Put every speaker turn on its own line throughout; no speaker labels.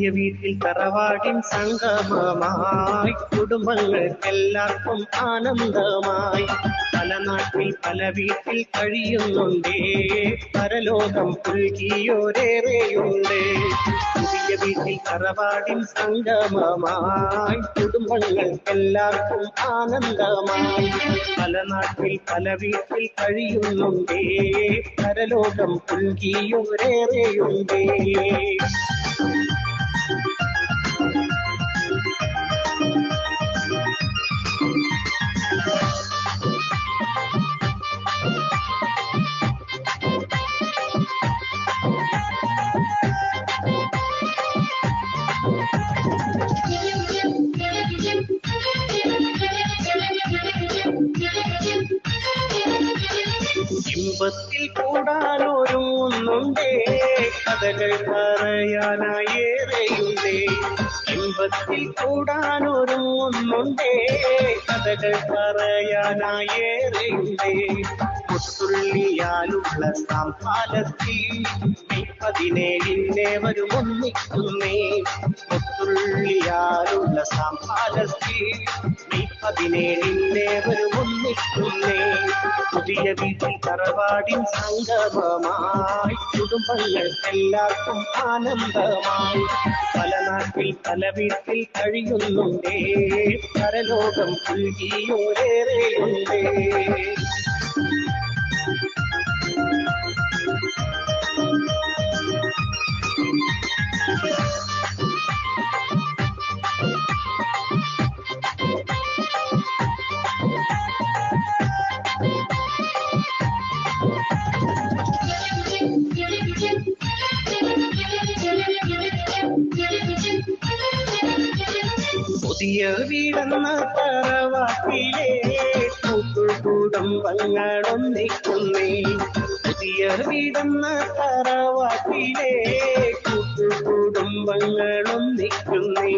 പുതിയ വീട്ടിൽ തറവാടിൻ സംഗമമായി കുടുംബങ്ങൾക്കെല്ലാവർക്കും ആനന്ദമായി. പല നാട്ടിൽ പല വീട്ടിൽ കഴിയുന്നുണ്ടേ, പരലോകം പുൽകിയോരേറെയുണ്ട്. പുതിയ വീട്ടിൽ തറവാടിൻ സംഗമമായി കുടുംബങ്ങൾക്കെല്ലാവർക്കും ആനന്ദമായി. പല നാട്ടിൽ പല വീട്ടിൽ കഴിയുന്നുണ്ടേ, പരലോകം പുൽകിയോരേറെയുണ്ടേ. ഇമ്പത്തിൽ കൂടാനൊരുങ്ങുന്നുണ്ടേ, കഥകൾ പറയാനായേറെയുണ്ടേ. ഇമ്പത്തിൽ കൂടാനൊരുങ്ങുന്നുണ്ടേ, കഥകൾ പറയാനായേറെയുണ്ടേ. മുത്തുള്ളിയാലുള്ള സാംപാലത്തിൽ മെയ് 17 വരുമൊന്നിക്കുന്നേ. മുത്തുള്ളിയാലുള്ള സാംപാലത്തിൽ മെയ് 17 വരുമൊന്നിക്കുന്നേ. പുതിയ വീട്ടിൽ തറവാടിൻ സംഗമമായി കുടുംബങ്ങൾക്കെല്ലാവർക്കും ആനന്ദമായി. പല നാട്ടിൽ പല വീട്ടിൽ കഴിയുന്നുണ്ടേ, പരലോകം പുൽകിയോരേറെയുണ്ടേ. പുതിയ വീടെന്ന തറവാട്ടിലെ കുടുംബങ്ങളൊന്നിക്കുന്നേ. പുതിയ വീടെന്ന തറവാട്ടിലെ കുടുംബങ്ങളൊന്നിക്കുന്നേ.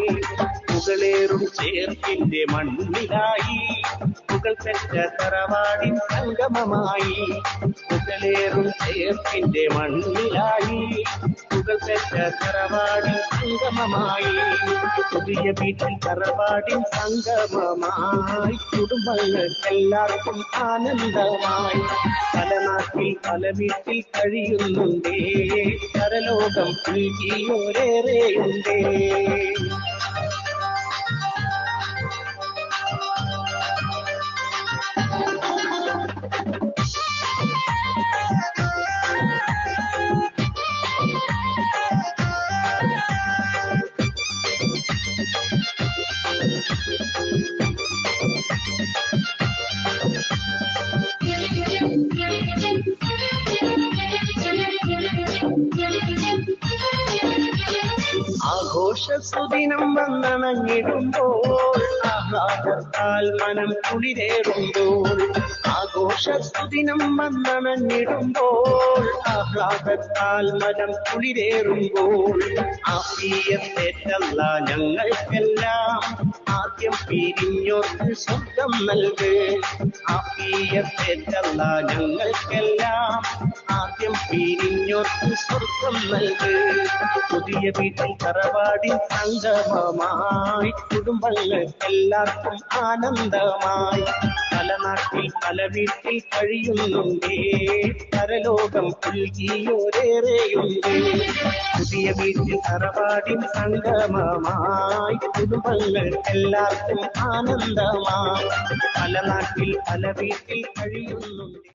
പുകളേറും ചേർപ്പിന്റെ മണ്ണിലായി പുകൾ പെറ്റ തറവാടിൻ സംഗമമായി. പുകളേറും ചേർപ്പിന്റെ മണ്ണിലായി പുകൾ പെറ്റ തറവാടിൻ സംഗമമായി. പുതിയ വീട്ടിൽ തറവാടിൻ സംഗമമായി കുടുംബങ്ങൾക്കെല്ലാവർക്കും ആനന്ദമായി. പല നാട്ടിൽ പല വീട്ടിൽ കഴിയുന്നുണ്ടേ, പരലോകം പുൽകിയോരേറെയുണ്ടേ. ആഘോഷ സുദിനം വന്നണഞ്ഞിടുമ്പോൾ ആഹ്ലാദത്താൽ മനം കുളിരേറുമ്പോൾ. ആഘോഷ സുദിനം വന്നണഞ്ഞിടുമ്പോൾ ആഹ്ലാദത്താൽ മനം കുളിരേറുമ്പോൾ. ആഫിയത്തേറ്റല്ല ഞങ്ങൾക്കെല്ലാം ആദ്യം പിരിഞ്ഞോർക്ക് സ്വർഗം നൽക്. ആഫിയത്തേറ്റല്ല ഞങ്ങൾക്കെല്ലാം ആദ്യം പിരിഞ്ഞോർക്ക് സ്വർഗം നൽക്. പുതിയ വീട്ടിൽ തറവാടിൻ സംഗമമായി കുടുംബങ്ങൾക്കെല്ലാവർക്കും ആനന്ദമായി. പല നാട്ടിൽ പല വീട്ടിൽ കഴിയുന്നുണ്ടേ, പരലോകം പുൽകിയോരേറെയുണ്ടേ. പുതിയ വീട്ടിൽ തറവാടിൻ സംഗമമായി കുടുംബങ്ങൾക്കെല്ലാവർക്കും ആനന്ദമായി. പല നാട്ടിൽ പല വീട്ടിൽ കഴിയുന്നുണ്ട്.